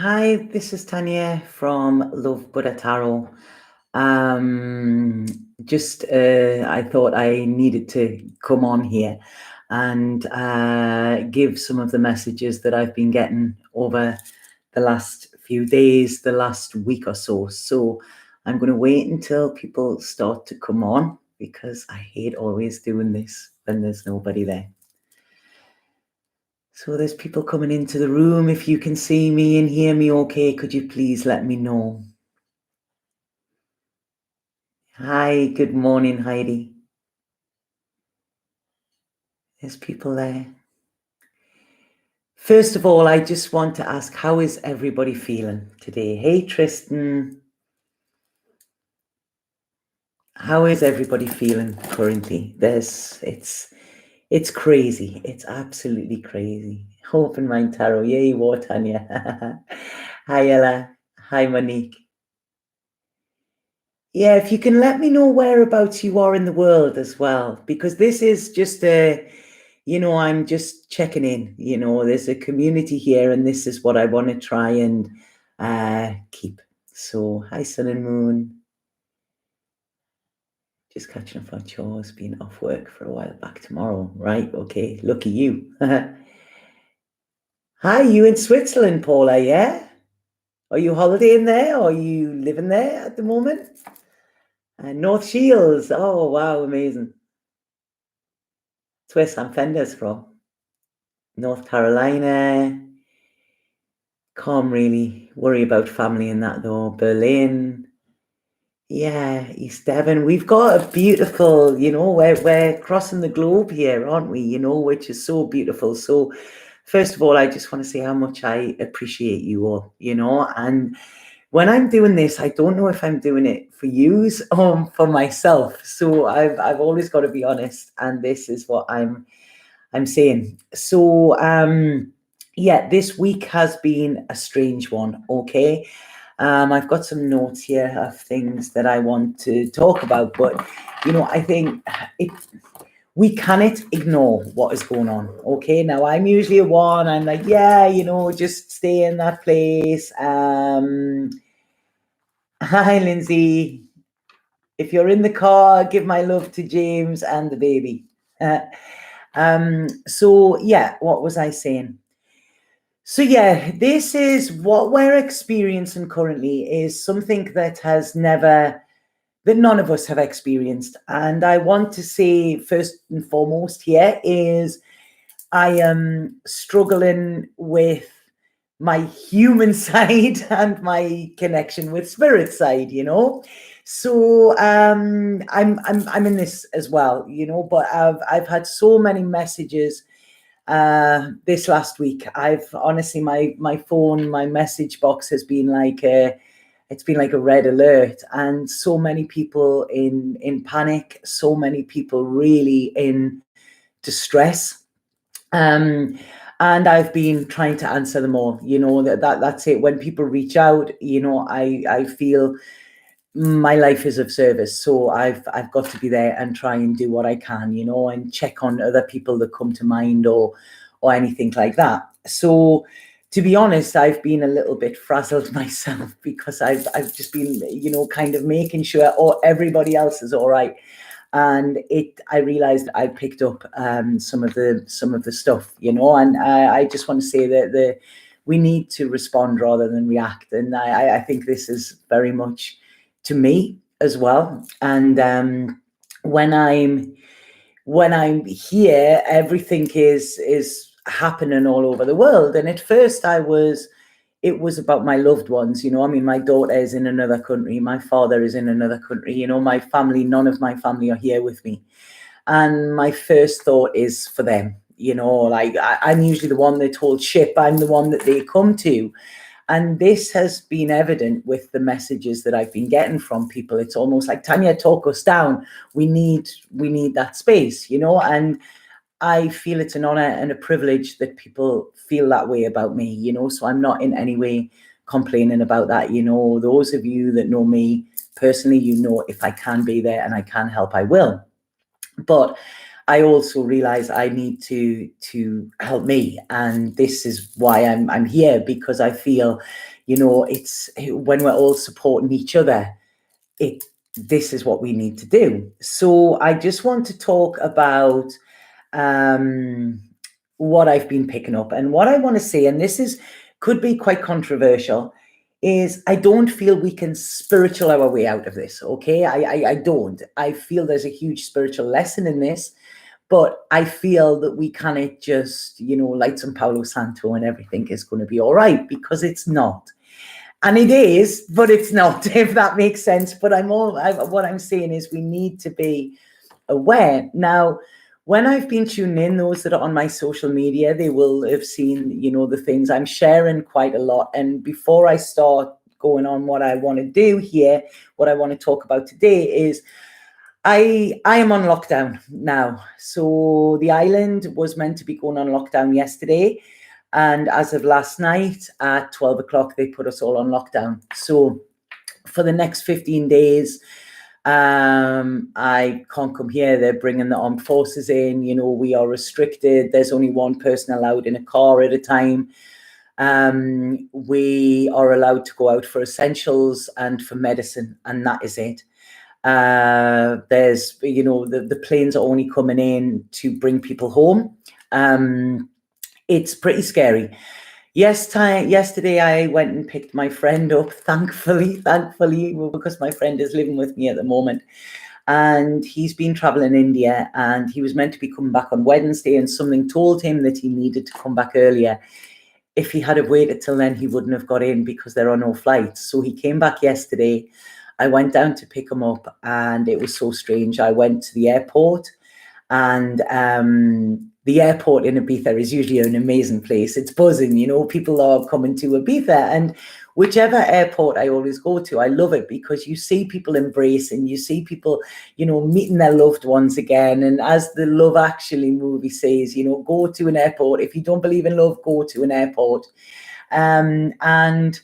Hi, this is Tanya from Love Buddha Tarot. Um, I thought I needed to come on here and give some of the messages that I've been getting over the last few days, the last week or so. So I'm going to wait until people start to come on because I hate always doing this when there's nobody there. So there's people coming into the room. If you can see me and hear me okay, could you please let me know? Hi, good morning, Heidi. There's people there. First of all, I just want to ask, how is everybody feeling today? Hey, Tristan. How is everybody feeling currently? It's crazy. It's absolutely crazy. Open Mind Tarot. Yay, war, Tanya. Hi, Ella. Hi, Monique. Yeah, if you can let me know whereabouts you are in the world as well, because this is just I'm just checking in. There's a community here, and this is what I want to try and keep. So, hi, Sun and Moon. Just catching up on chores, being off work for a while, back tomorrow. Right, okay, lucky you. Hi, you in Switzerland, Paula, yeah? Are you holidaying there, or are you living there at the moment? North Shields, oh, wow, amazing. It's where Sam Fender's from. North Carolina. Can't really worry about family in that though. Berlin. Yeah, East Devon. We've got a beautiful, we're crossing the globe here, aren't we? Which is so beautiful. So first of all, I just want to say how much I appreciate you all, and when I'm doing this, I don't know if I'm doing it for you or for myself. So I've always got to be honest, and this is what I'm saying. So yeah, this week has been a strange one. Okay. I've got some notes here of things that I want to talk about, but I think we cannot ignore what is going on. Okay, now I'm usually I'm like, yeah, just stay in that place. Hi, Lindsay. If you're in the car, give my love to James and the baby. So yeah, what was I saying? So yeah, this is what we're experiencing currently is something that none of us have experienced. And I want to say first and foremost here is I am struggling with my human side and my connection with spirit side, So I'm in this as well, but I've had so many messages this last week. I've honestly, my phone, my message box has been like it's been like a red alert, and so many people in panic, so many people really in distress. And I've been trying to answer them all. That's it. When people reach out, I feel my life is of service, so I've got to be there and try and do what I can, and check on other people that come to mind or anything like that. So to be honest, I've been a little bit frazzled myself because I've just been kind of making sure everybody else is all right. And I realized I picked up some of the stuff, and I just want to say that we need to respond rather than react. And I think this is very much to me as well. And when I'm here, everything is happening all over the world. And at first it was about my loved ones. I mean, my daughter is in another country, my father is in another country, my family, none of my family are here with me. And my first thought is for them. Like I'm usually the one that's told ship, I'm the one that they come to. And this has been evident with the messages that I've been getting from people. It's almost like, Tanya, talk us down. We need that space, and I feel it's an honor and a privilege that people feel that way about me, so I'm not in any way complaining about that. Those of you that know me personally, if I can be there and I can help, I will. But I also realize I need to help me, and this is why I'm here, because I feel, it's when we're all supporting each other, this is what we need to do. So I just want to talk about what I've been picking up, and what I want to say, and could be quite controversial, is I don't feel we can spiritual our way out of this. Okay, I don't. I feel there's a huge spiritual lesson in this, but I feel that we cannot just, light some Palo Santo and everything is going to be all right, because it's not. And it is, but it's not, if that makes sense. But what I'm saying is we need to be aware. Now, when I've been tuning in, those that are on my social media, they will have seen, the things I'm sharing quite a lot. And before I start going on what I want to do here, what I want to talk about today is I am on lockdown now. So the island was meant to be going on lockdown yesterday. And as of last night at 12 o'clock, they put us all on lockdown. So for the next 15 days, I can't come here. They're bringing the armed forces in. We are restricted. There's only one person allowed in a car at a time. We are allowed to go out for essentials and for medicine, and that is it. There's, the planes are only coming in to bring people home. It's pretty scary. Yesterday I went and picked my friend up, thankfully, because my friend is living with me at the moment. And he's been traveling India, and he was meant to be coming back on Wednesday, and something told him that he needed to come back earlier. If he had have waited till then, he wouldn't have got in, because there are no flights. So he came back yesterday. I went down to pick him up, and it was so strange. I went to the airport, and the airport in Ibiza is usually an amazing place. It's buzzing, people are coming to Ibiza, and whichever airport I always go to, I love it, because you see people embracing, you see people, meeting their loved ones again. And as the Love Actually movie says, go to an airport. If you don't believe in love, go to an airport. And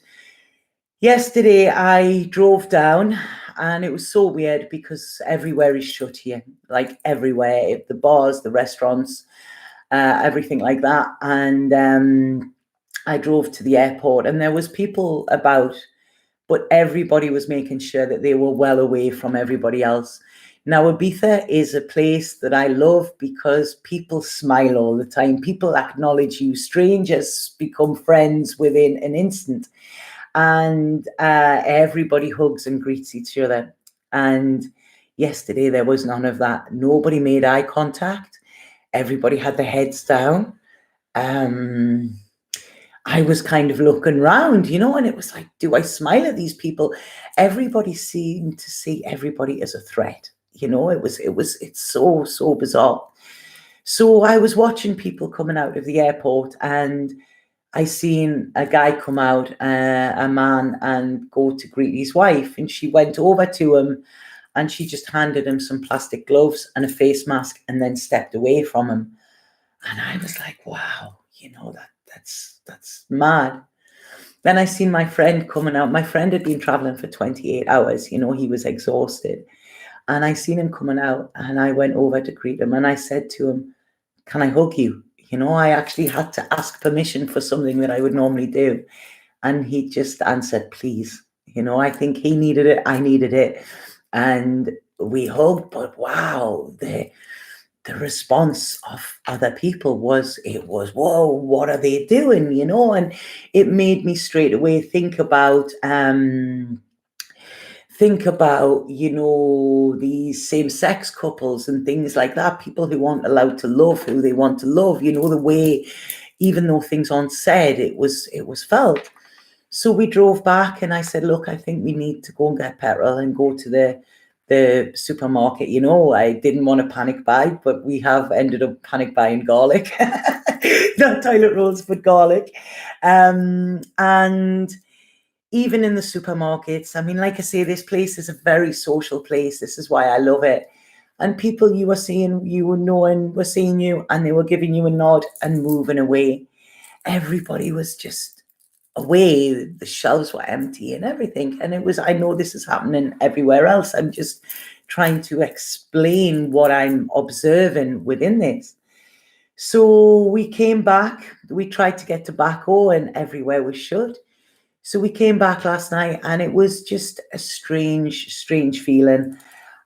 yesterday I drove down, and it was so weird, because everywhere is shut here, like everywhere, the bars, the restaurants, everything like that. And I drove to the airport, and there was people about, but everybody was making sure that they were well away from everybody else. Now, Ibiza is a place that I love, because people smile all the time. People acknowledge you. Strangers become friends within an instant. And everybody hugs and greets each other. And yesterday there was none of that. Nobody made eye contact. Everybody had their heads down. I was kind of looking around, and it was like, do I smile at these people? Everybody seemed to see everybody as a threat. It's so bizarre. So I was watching people coming out of the airport, and I seen a guy come out, a man, and go to greet his wife. And she went over to him, and she just handed him some plastic gloves and a face mask, and then stepped away from him. And I was like, wow, that's mad. Then I seen my friend coming out. My friend had been traveling for 28 hours. He was exhausted. And I seen him coming out, and I went over to greet him, and I said to him, can I hug you? I actually had to ask permission for something that I would normally do. And he just answered, please. I think he needed it. I needed it. And we hugged. But wow, the response of other people was, whoa, what are they doing? And it made me straight away think about, these same-sex couples and things like that, people who aren't allowed to love who they want to love, the way, even though things aren't said, it was felt. So we drove back, and I said, look, I think we need to go and get petrol and go to the supermarket. I didn't want to panic buy, but we have ended up panic buying garlic. Not toilet rolls, but garlic. And even in the supermarkets, I mean, like I say, this place is a very social place. This is why I love it. And people you were seeing, you were knowing, were seeing you, and they were giving you a nod and moving away. Everybody was just away. The shelves were empty and everything. And it was, I know this is happening everywhere else. I'm just trying to explain what I'm observing within this. So we came back, we tried to get tobacco, and everywhere was shut. So we came back last night and it was just a strange feeling.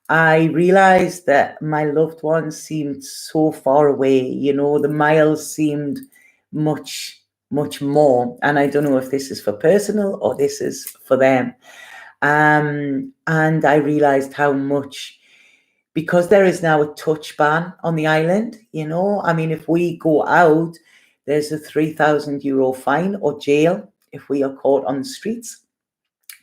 I realized that my loved ones seemed so far away, the miles seemed much more. And I don't know if this is for personal or this is for them. And I realized how much, because there is now a touch ban on the island, I mean, if we go out, there's a €3,000 fine or jail if we are caught on the streets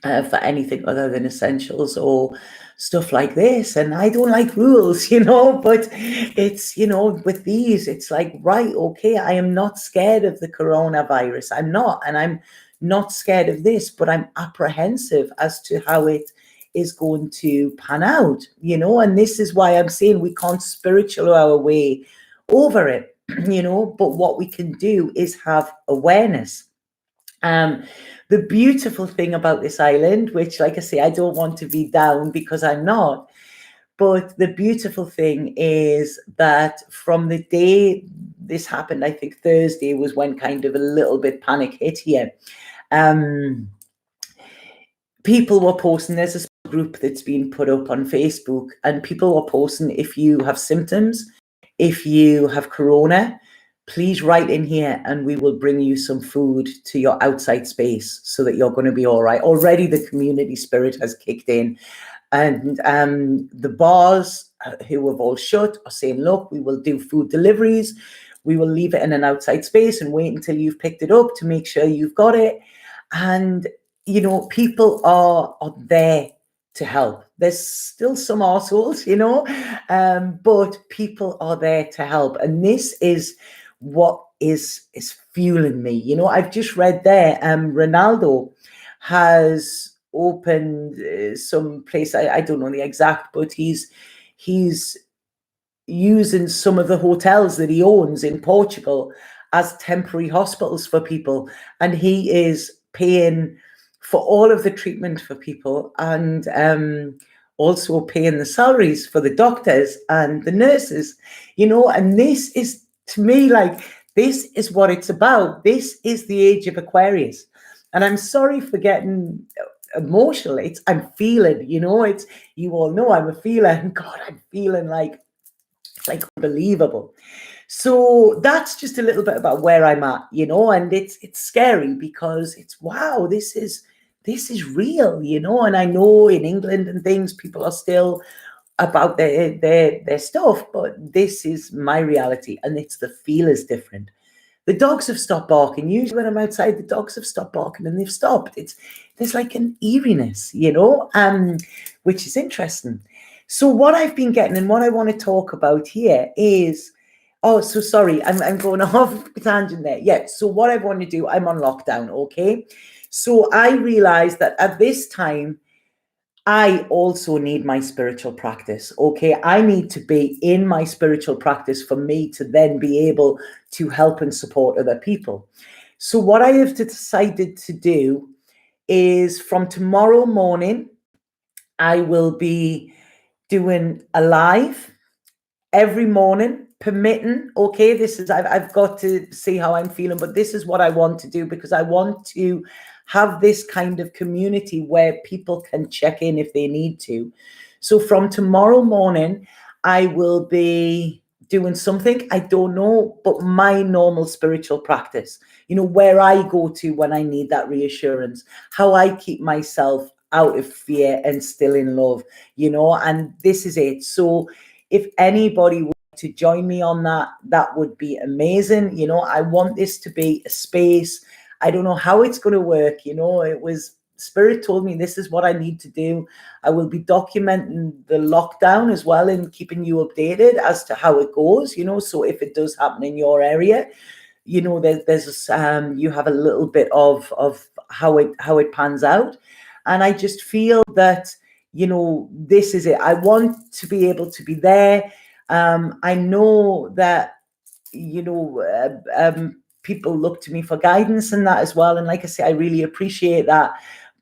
for anything other than essentials or stuff like this. And I don't like rules, but it's, with these, it's like, right, okay, I am not scared of the coronavirus. I'm not, and I'm not scared of this, but I'm apprehensive as to how it is going to pan out, and this is why I'm saying we can't spiritual our way over it, but what we can do is have awareness. The beautiful thing about this island, which, like I say, I don't want to be down because I'm not, but the beautiful thing is that from the day this happened, I think Thursday was when kind of a little bit panic hit here. People were posting, there's a group that's been put up on Facebook, and people were posting, if you have symptoms, if you have corona, please write in here and we will bring you some food to your outside space so that you're going to be all right. Already the community spirit has kicked in, and the bars who have all shut are saying, look, we will do food deliveries. We will leave it in an outside space and wait until you've picked it up to make sure you've got it. And, people are there to help. There's still some arseholes, but people are there to help. And this is what is fueling me. I've just read there, Ronaldo has opened some place, I don't know the exact, but he's using some of the hotels that he owns in Portugal as temporary hospitals for people, and he is paying for all of the treatment for people, and also paying the salaries for the doctors and the nurses, and this is, to me, like, this is what it's about. This is the age of Aquarius. And I'm sorry for getting emotional. I'm feeling, it's, you all know I'm a feeler, and God, I'm feeling like unbelievable. So that's just a little bit about where I'm at, and it's scary because it's, wow, this is real, and I know in England and things, people are still about their stuff, but this is my reality, and it's, the feel is different. The dogs have stopped barking. Usually when I'm outside, the dogs have stopped barking, and they've stopped. There's like an eeriness, which is interesting. So what I've been getting, and what I want to talk about here is, so sorry, I'm going off a tangent there. Yeah, so what I want to do, I'm on lockdown, okay? So I realized that at this time, I also need my spiritual practice, okay? I need to be in my spiritual practice for me to then be able to help and support other people. So what I have decided to do is, from tomorrow morning, I will be doing a live every morning, permitting, okay, this is, I've got to see how I'm feeling, but this is what I want to do, because I want to have this kind of community where people can check in if they need to. So from tomorrow morning, I will be doing something, I don't know, but my normal spiritual practice, where I go to when I need that reassurance, how I keep myself out of fear and still in love, and this is it. So if anybody would to join me on that, that would be amazing. I want this to be a space. I don't know how it's going to work. It was, Spirit told me this is what I need to do. I will be documenting the lockdown as well and keeping you updated as to how it goes, so if it does happen in your area, there's you have a little bit of how it pans out. And I just feel that, this is it. I want to be able to be there. I know that, people look to me for guidance and that as well. And like I say, I really appreciate that.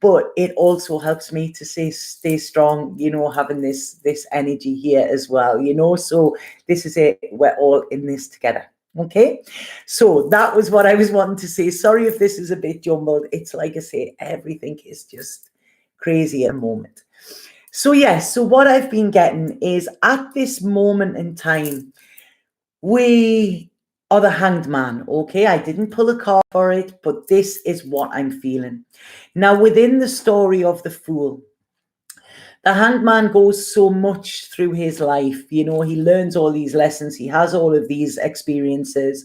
But it also helps me to stay strong, having this energy here as well, So this is it. We're all in this together. Okay, so that was what I was wanting to say. Sorry if this is a bit jumbled. It's like I say, everything is just crazy at the moment. So yes, so what I've been getting is at this moment in time, we are the hanged man. Okay, I didn't pull a card for it, but this is what I'm feeling. Now, within the story of the Fool, the hanged man goes so much through his life. You know, he learns all these lessons, he has all of these experiences,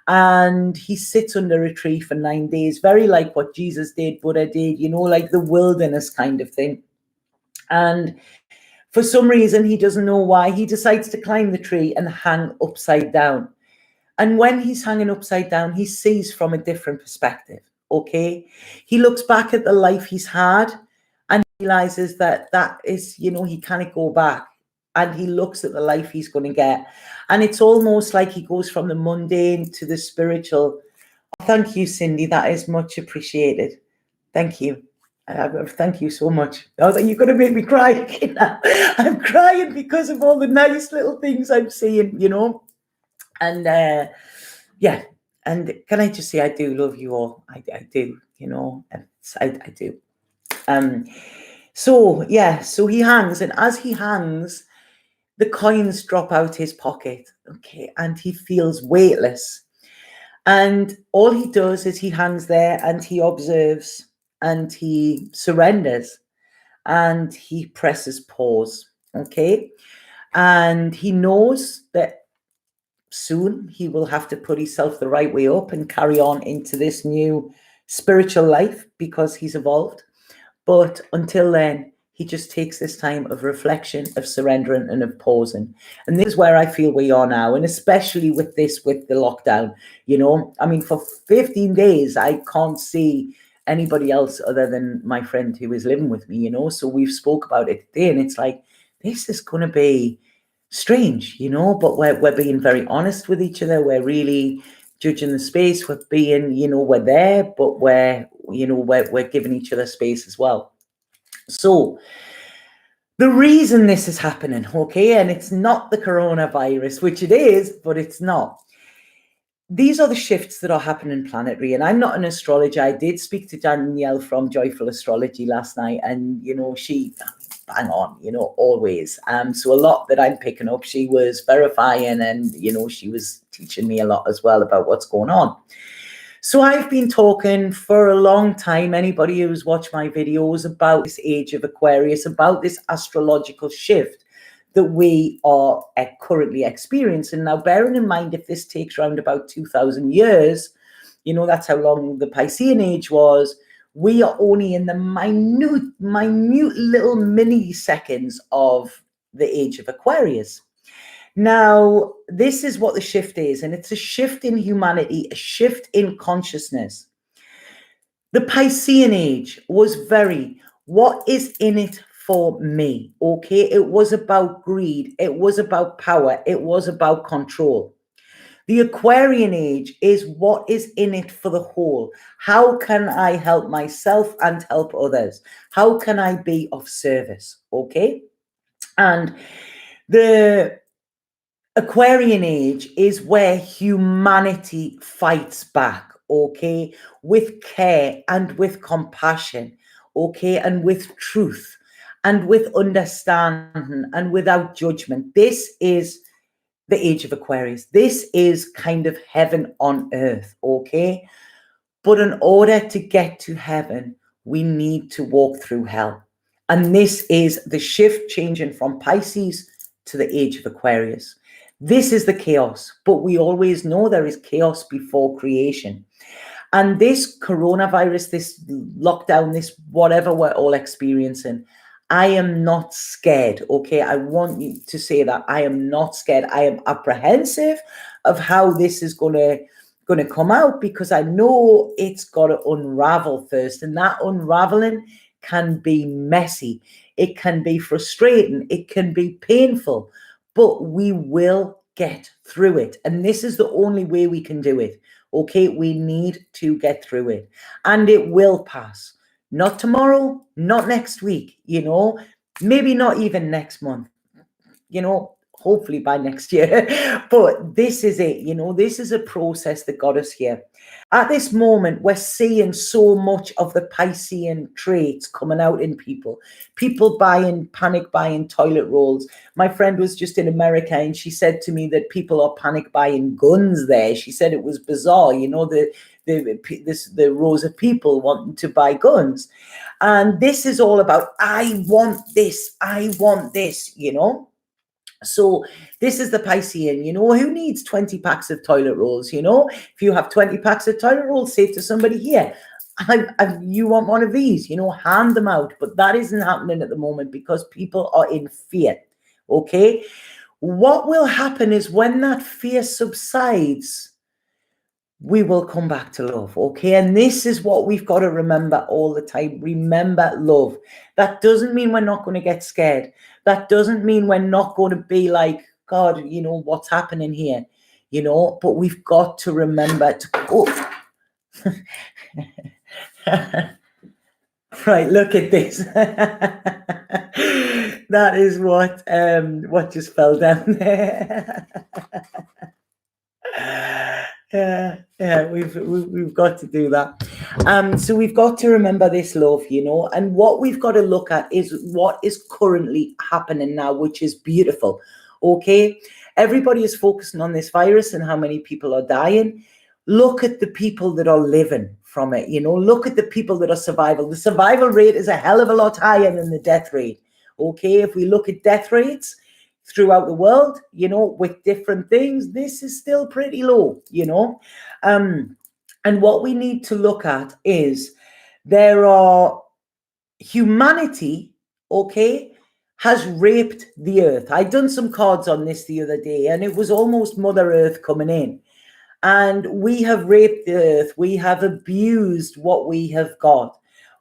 and he sits under a tree for 9 days, very like what Jesus did, Buddha did, you know, like the wilderness kind of thing. And for some reason, he doesn't know why, he decides to climb the tree and hang upside down. And when he's hanging upside down, he sees from a different perspective. Okay. He looks back at the life he's had and realizes that that is, you know, he can't go back. And he looks at the life he's going to get. And it's almost like he goes from the mundane to the spiritual. Oh, thank you, Cindy. That is much appreciated. Thank you. Thank you so much. Oh, you're going to make me cry again now. I'm crying because of all the nice little things I'm seeing, you know. And yeah, and can I just say I do love you all. I do, you know. I do. So yeah, so he hangs, and as he hangs, the coins drop out his pocket. Okay, and he feels weightless. And all he does is he hangs there and he observes and he surrenders and he presses pause. Okay, and he knows that soon he will have to put himself the right way up and carry on into this new spiritual life because he's evolved. But until then, he just takes this time of reflection, of surrendering, and of pausing. And this is where I feel we are now. And especially with this, with the lockdown, you know, I mean, for 15 days, I can't see anybody else other than my friend who is living with me, you know. So we've spoke about it today, and it's like, this is going to be strange, you know, but we're being very honest with each other. We're really judging the space. We're being, you know, we're there, but we're giving each other space as well. So the reason this is happening, okay, and it's not the coronavirus, which it is, but it's not. These are the shifts that are happening planetary. And I'm not an astrologer. I did speak to Danielle from Joyful Astrology last night, and you know, she bang on, you know, always. So a lot that I'm picking up, she was verifying, and you know, she was teaching me a lot as well about what's going on. So I've been talking for a long time, anybody who's watched my videos, about this age of Aquarius, about this astrological shift that we are currently experiencing. Now, bearing in mind, if this takes around about 2,000 years, you know, that's how long the Piscean age was, we are only in the minute little milliseconds of the age of Aquarius. Now, this is what the shift is, and it's a shift in humanity, a shift in consciousness. The Piscean age was very, what is in it for me? Okay, it was about greed, it was about power, it was about control. The Aquarian age is what is in it for the whole. How can I help myself and help others? How can I be of service? Okay, and the Aquarian age is where humanity fights back, okay, with care and with compassion, okay, and with truth and with understanding and without judgment. This is the age of Aquarius. This is kind of heaven on earth, okay? But in order to get to heaven, we need to walk through hell. And this is the shift changing from Pisces to the age of Aquarius. This is the chaos, but we always know there is chaos before creation. And this coronavirus, this lockdown, this whatever we're all experiencing, I am not scared, okay? I want you to say that I am not scared. I am apprehensive of how this is going to come out, because I know it's got to unravel first, and that unraveling can be messy. It can be frustrating. It can be painful, but we will get through it. And this is the only way we can do it. Okay, we need to get through it, and it will pass. Not tomorrow, not next week, you know, maybe not even next month, you know, hopefully by next year. But this is it, this is a process that got us here. At this moment, we're seeing so much of the Piscean traits coming out in people. People panic buying toilet rolls. My friend was just in America and she said to me that people are panic buying guns there. She said it was bizarre, the rows of people wanting to buy guns. And this is all about, I want this, So this is the Piscean, who needs 20 packs of toilet rolls, If you have 20 packs of toilet rolls, say to somebody here, you want one of these, hand them out. But that isn't happening at the moment because people are in fear, okay? What will happen is when that fear subsides, we will come back to love, okay? And this is what we've got to remember all the time. Remember love. That doesn't mean we're not going to get scared. That doesn't mean we're not going to be like, God, what's happening here? But we've got to remember to, right, look at this. That is what just fell down there. Yeah, we've got to do that. So we've got to remember this love, and what we've got to look at is what is currently happening now, which is beautiful. Okay, everybody is focusing on this virus and how many people are dying. Look at the people that are living from it. Look at the people that are survival. The survival rate is a hell of a lot higher than the death rate. Okay, if we look at death rates throughout the world, with different things, this is still pretty low, and what we need to look at is there are humanity, okay, has raped the earth. I done some cards on this the other day and it was almost Mother Earth coming in, and we have raped the earth. We have abused what we have got.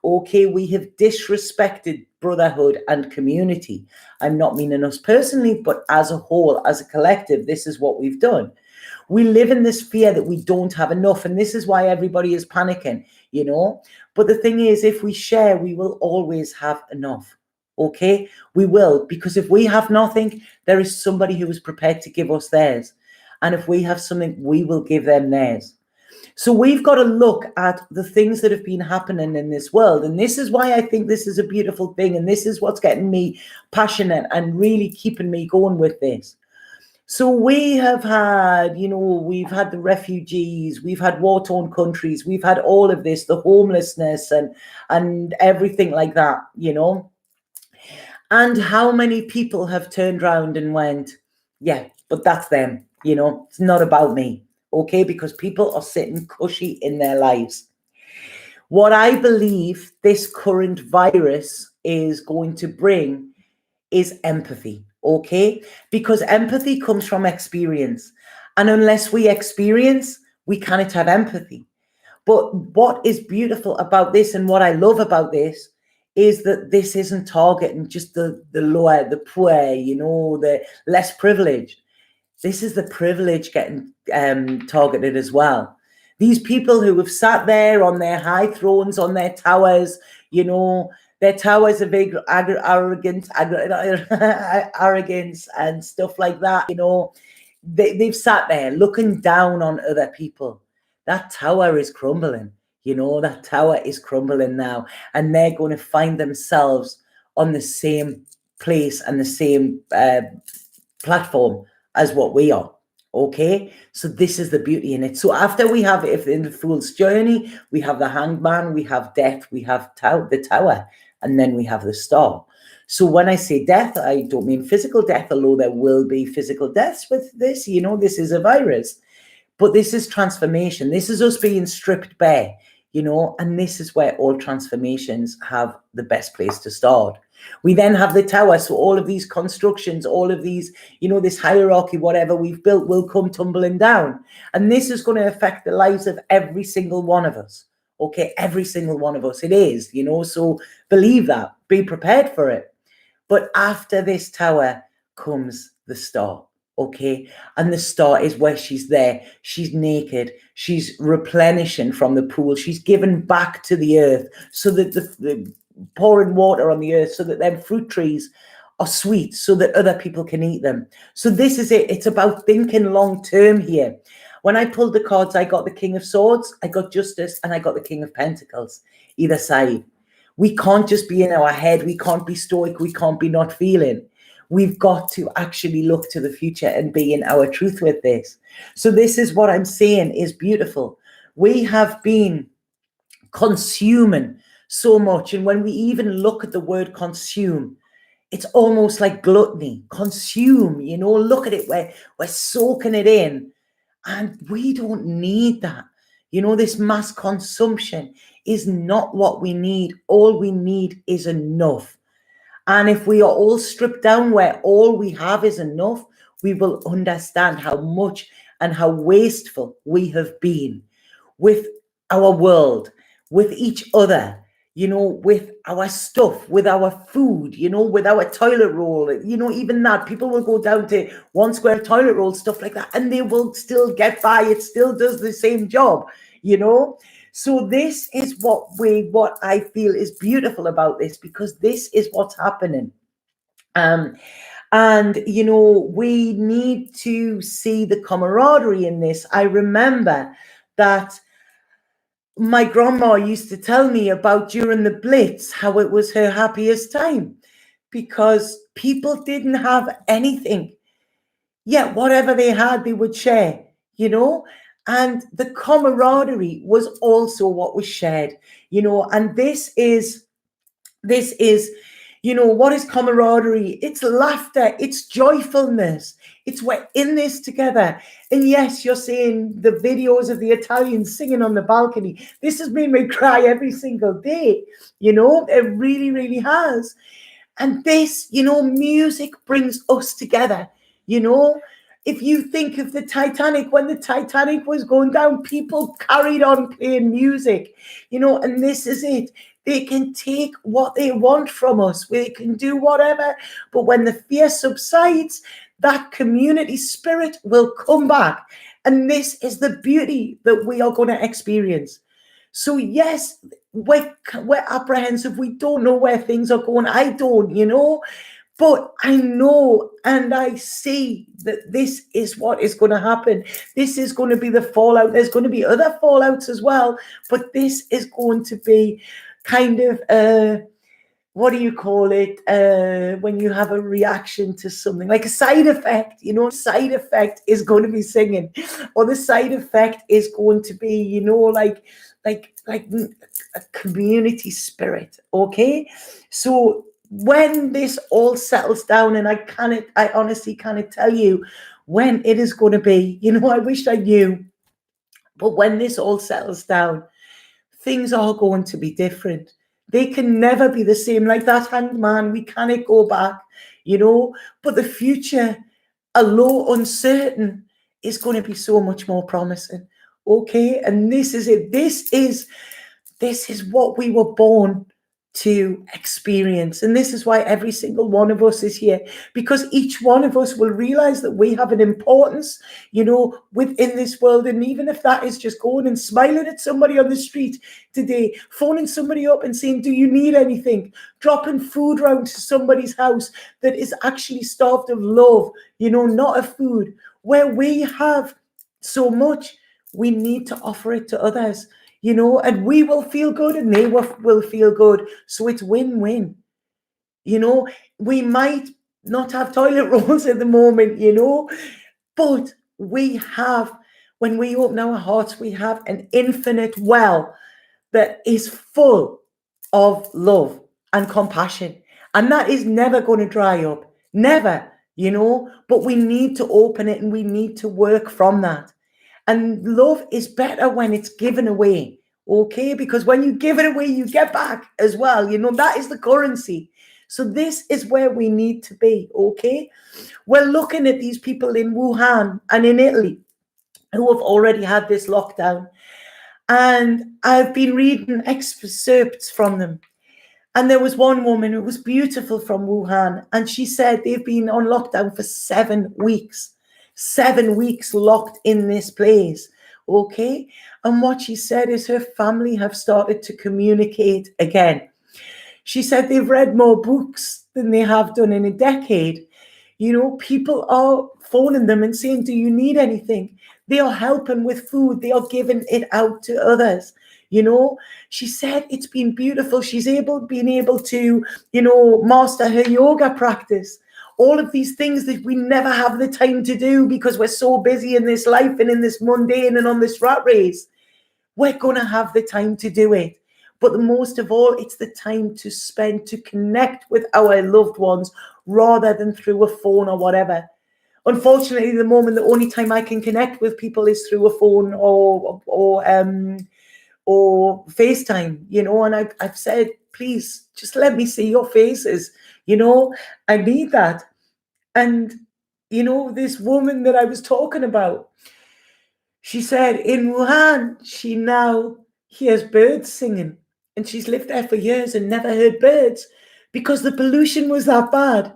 Okay, we have disrespected brotherhood and community. I'm not meaning us personally, but as a whole, as a collective, this is what we've done. We live in this fear that we don't have enough, and this is why everybody is panicking, But the thing is, if we share, we will always have enough, okay? We will, because if we have nothing, there is somebody who is prepared to give us theirs. And if we have something, we will give them theirs. So we've got to look at the things that have been happening in this world. And this is why I think this is a beautiful thing. And this is what's getting me passionate and really keeping me going with this. So we have had, we've had the refugees, we've had war-torn countries, we've had all of this, the homelessness and everything like that, And how many people have turned around and went, yeah, but that's them, it's not about me. Okay, because people are sitting cushy in their lives. What I believe this current virus is going to bring is empathy, okay? Because empathy comes from experience. And unless we experience, we cannot have empathy. But what is beautiful about this and what I love about this is that this isn't targeting just the lower, the poor, the less privileged. This is the privilege getting targeted as well. These people who have sat there on their high thrones, on their towers, their towers of arrogance and stuff like that, they've sat there looking down on other people. That tower is crumbling, that tower is crumbling now. And they're going to find themselves on the same place and the same platform as what we are. Okay, so this is the beauty in it. So after we have, if in the Fool's Journey, we have the Hanged Man, we have death, we have the tower, and then we have the star. So when I say death, I don't mean physical death, although there will be physical deaths with this. This is a virus, but this is transformation. This is us being stripped bare, and this is where all transformations have the best place to start. We then have the tower. So all of these constructions, all of these, this hierarchy, whatever we've built will come tumbling down. And this is going to affect the lives of every single one of us. Okay, every single one of us. It is, so believe that. Be prepared for it. But after this tower comes the star. Okay, and the star is where she's there. She's naked. She's replenishing from the pool. She's given back to the earth so that the pouring water on the earth so that them fruit trees are sweet so that other people can eat them. So this is it. It's about thinking long term here. When I pulled the cards, I got the King of Swords, I got Justice, and I got the King of Pentacles, either side. We can't just be in our head. We can't be stoic. We can't be not feeling. We've got to actually look to the future and be in our truth with this. So this is what I'm saying is beautiful. We have been consuming so much. And when we even look at the word consume, it's almost like gluttony. Consume, look at it. We're soaking it in. And we don't need that. This mass consumption is not what we need. All we need is enough. And if we are all stripped down where all we have is enough, we will understand how much and how wasteful we have been with our world, with each other, with our stuff, with our food, with our toilet roll, even that. People will go down to 1 square toilet roll, stuff like that, and they will still get by. It still does the same job, So this is what I feel is beautiful about this, because this is what's happening. And, we need to see the camaraderie in this. I remember that my grandma used to tell me about during the Blitz, how it was her happiest time because people didn't have anything. Yet whatever they had, they would share, and the camaraderie was also what was shared, and this is, what is camaraderie? It's laughter, it's joyfulness, it's we're in this together. And yes, you're seeing the videos of the Italians singing on the balcony. This has made me cry every single day, it really, really has. And this, music brings us together, If you think of the Titanic, when the Titanic was going down, people carried on playing music, and this is it. They can take what they want from us. They can do whatever. But when the fear subsides, that community spirit will come back. And this is the beauty that we are going to experience. So yes, we're apprehensive. We don't know where things are going. I don't, but I know and I see that this is what is going to happen. This is going to be the fallout. There's going to be other fallouts as well, but this is going to be kind of, what do you call it? When you have a reaction to something, like a side effect, side effect is going to be singing, or the side effect is going to be, like a community spirit. Okay. So when this all settles down, and I honestly can't tell you when it is going to be, I wish I knew, but when this all settles down, things are going to be different. They can never be the same. Like that Hanged Man, we cannot go back, but the future, although uncertain, is going to be so much more promising. Okay. And this is it. This is what we were born to experience. And this is why every single one of us is here, because each one of us will realize that we have an importance, within this world. And even if that is just going and smiling at somebody on the street today, phoning somebody up and saying, do you need anything? Dropping food around to somebody's house that is actually starved of love, not of food. Where we have so much, we need to offer it to others. And we will feel good and they will feel good. So it's win-win. We might not have toilet rolls at the moment, but we have, when we open our hearts, we have an infinite well that is full of love and compassion. And that is never going to dry up. Never, but we need to open it and we need to work from that. And love is better when it's given away, okay? Because when you give it away, you get back as well. That is the currency. So this is where we need to be, okay? We're looking at these people in Wuhan and in Italy who have already had this lockdown. And I've been reading excerpts from them. And there was one woman who was beautiful from Wuhan. And she said they've been on lockdown for 7 weeks. 7 weeks locked in this place, okay? And what she said is her family have started to communicate again. She said they've read more books than they have done in a decade. You know, people are phoning them and saying, do you need anything? They are helping with food. They are giving it out to others. You know, she said it's been beautiful. She's been able to, you know, master her yoga practice. All of these things that we never have the time to do because we're so busy in this life and in this mundane and on this rat race. We're going to have the time to do it. But the most of all, it's the time to spend to connect with our loved ones rather than through a phone or whatever. Unfortunately, the moment, the only time I can connect with people is through a phone or FaceTime, you know, and I've said, please just let me see your faces, you know, I need that. And, you know, this woman that I was talking about, she said in Wuhan, she now hears birds singing, and she's lived there for years and never heard birds because the pollution was that bad.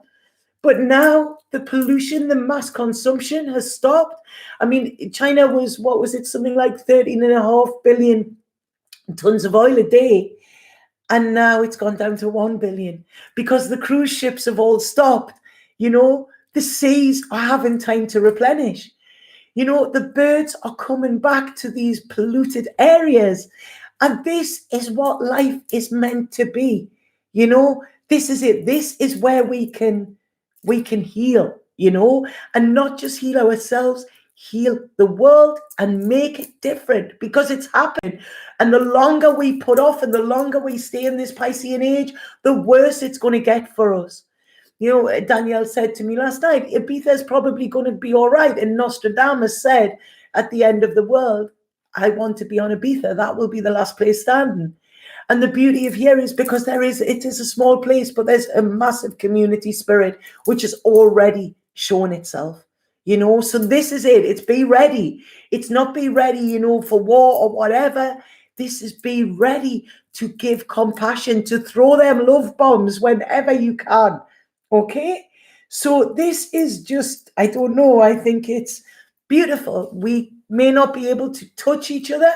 But now the pollution, the mass consumption has stopped. I mean, China was, what was it, something like 13.5 billion tons of oil a day. And now it's gone down to 1 billion because the cruise ships have all stopped. You know, the seas are having time to replenish. You know, the birds are coming back to these polluted areas. And this is what life is meant to be. You know, this is it. This is where we can heal, you know, and not just heal ourselves, heal the world and make it different because it's happened. And the longer we put off and the longer we stay in this Piscean age, the worse it's going to get for us. You know, Danielle said to me last night, Ibiza is probably going to be all right. And Nostradamus said at the end of the world, I want to be on Ibiza. That will be the last place standing. And the beauty of here is because it is a small place, but there's a massive community spirit, which has already shown itself, you know. So this is it. It's be ready. It's not be ready, you know, for war or whatever. This is be ready to give compassion, to throw them love bombs whenever you can. Okay. So this is just, I don't know. I think it's beautiful. We may not be able to touch each other.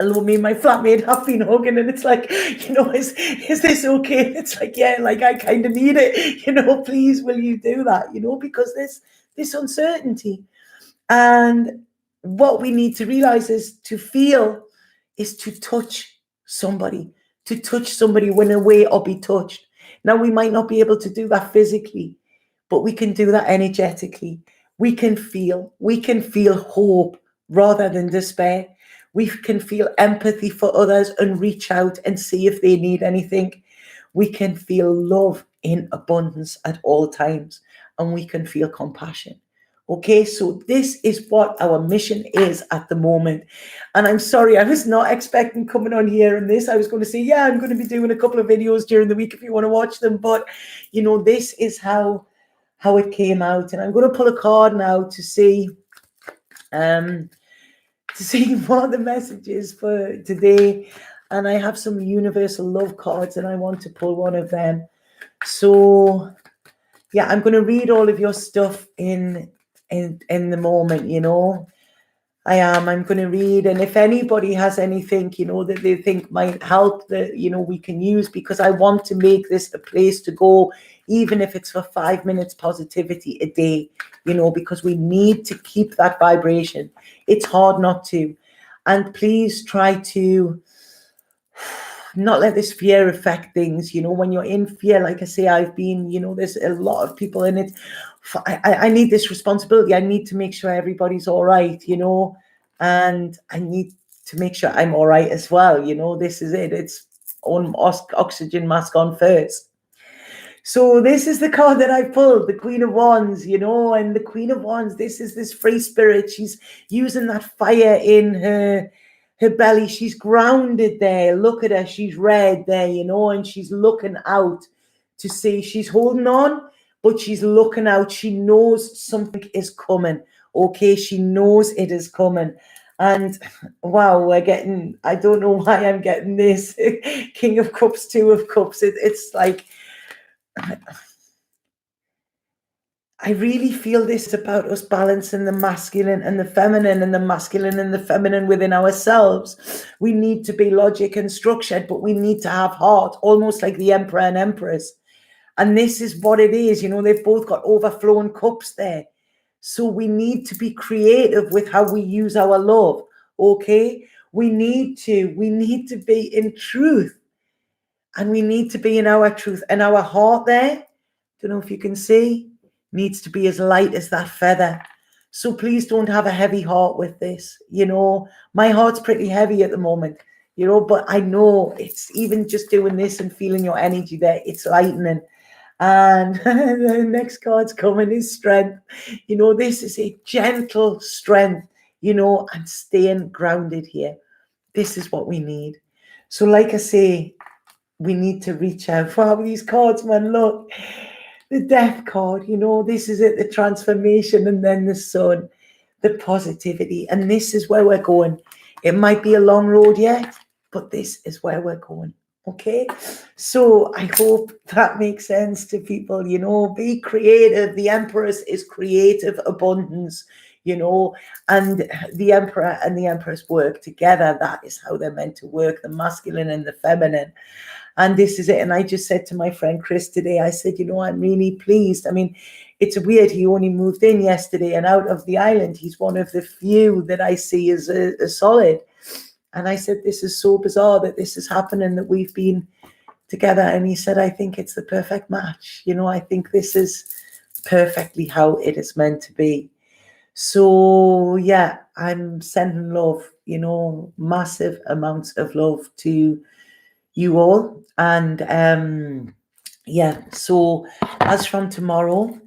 Although me and my flatmate have been hugging, and it's like, you know, is this okay? It's like, yeah, like I kind of need it, you know, please will you do that, you know, because there's this uncertainty. And what we need to realize is to feel is to touch somebody in a way or be touched. Now, we might not be able to do that physically, but we can do that energetically. We can feel hope rather than despair. We can feel empathy for others and reach out and see if they need anything. We can feel love in abundance at all times, and we can feel compassion. Okay, so this is what our mission is at the moment. And I'm sorry, I was not expecting coming on here and this. I was going to say, yeah, I'm going to be doing a couple of videos during the week if you want to watch them. But, you know, this is how it came out. And I'm going to pull a card now to see what the message is for today. And I have some universal love cards and I want to pull one of them. So yeah, I'm going to read all of your stuff in the moment, you know. I'm going to read, and if anybody has anything, you know, that they think might help, that, you know, we can use, because I want to make this a place to go, even if it's for 5 minutes positivity a day, you know, because we need to keep that vibration. It's hard not to. And please try to not let this fear affect things. You know, when you're in fear, like I say, I've been, you know, there's a lot of people in it. I need this responsibility. I need to make sure everybody's all right, you know, and I need to make sure I'm all right as well. You know, this is it. It's on oxygen mask on first. So this is the card that I pulled, the Queen of Wands, you know, and the Queen of Wands, this is this free spirit. She's using that fire in her belly. She's grounded there. Look at her. She's red there, you know, and she's looking out to see. She's holding on, but she's looking out. She knows something is coming. Okay, she knows it is coming. And wow, we're getting, I don't know why I'm getting this. King of Cups, Two of Cups. It's like, I really feel this is about us balancing the masculine and the feminine, and the masculine and the feminine within ourselves. We need to be logic and structured, but we need to have heart, almost like the emperor and empress. And this is what it is. You know, they've both got overflowing cups there. So we need to be creative with how we use our love. Okay. We need to be in truth, and we need to be in our truth, and our heart there. Don't know if you can see, needs to be as light as that feather. So please don't have a heavy heart with this. You know, my heart's pretty heavy at the moment, you know, but I know it's even just doing this and feeling your energy there, it's lightening. And the next card's coming is strength. You know, this is a gentle strength, you know, and staying grounded here. This is what we need. So like I say, we need to reach out for these cards, man. Look, the death card, you know, this is it, the transformation, and then the sun, the positivity. And this is where we're going. It might be a long road yet, but this is where we're going. Okay, so I hope that makes sense to people. You know, be creative. The Empress is creative abundance, you know, and the Emperor and the Empress work together. That is how they're meant to work, the masculine and the feminine. And this is it. And I just said to my friend Chris today, I said, you know, I'm really pleased. I mean, it's weird. He only moved in yesterday, and out of the island, he's one of the few that I see as a solid. And I said, this is so bizarre that this is happening, that we've been together. And he said, I think it's the perfect match. You know, I think this is perfectly how it is meant to be. So yeah, I'm sending love, you know, massive amounts of love to you all. And yeah, so as from tomorrow,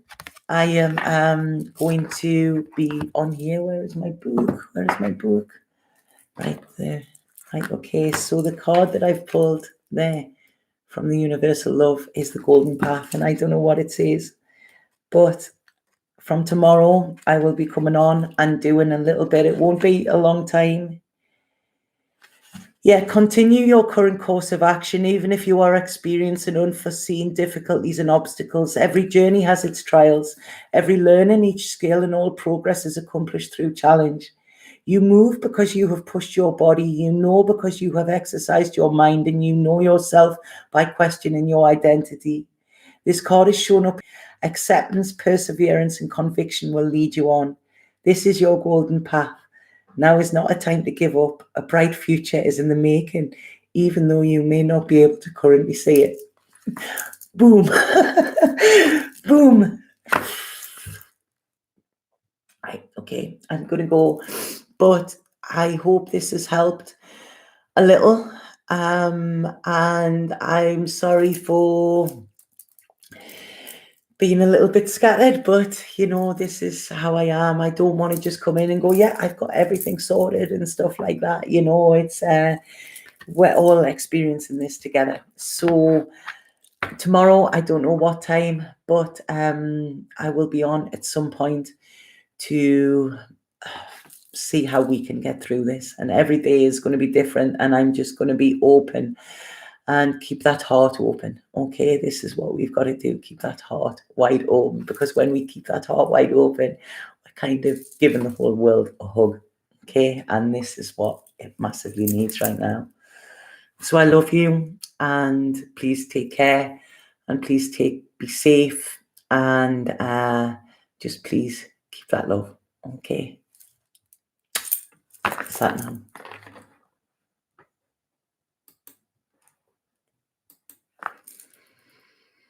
I am going to be on here. Where is my book? Right there. Right, okay, so the card that I've pulled there from the Universal Love is the Golden Path, and I don't know what it says, but from tomorrow I will be coming on and doing a little bit. It won't be a long time. Yeah, continue your current course of action, even if you are experiencing unforeseen difficulties and obstacles. Every journey has its trials. Every learning, each skill, and all progress is accomplished through challenge. You move because you have pushed your body. You know because you have exercised your mind, and you know yourself by questioning your identity. This card is shown up. Acceptance, perseverance, and conviction will lead you on. This is your golden path. Now is not a time to give up. A bright future is in the making, even though you may not be able to currently see it. Boom. Boom. Right, okay, I'm going to go, but I hope this has helped a little. And I'm sorry for being a little bit scattered, but you know, this is how I am. I don't want to just come in and go, yeah, I've got everything sorted and stuff like that. You know, it's we're all experiencing this together. So tomorrow, I don't know what time, but I will be on at some point to see how we can get through this. And every day is going to be different, and I'm just going to be open and keep that heart open. Okay, this is what we've got to do. Keep that heart wide open, because when we keep that heart wide open, we're kind of giving the whole world a hug. Okay, and this is what it massively needs right now. So I love you, and please take care, and please be safe, and just please keep that love. Okay, that's that now.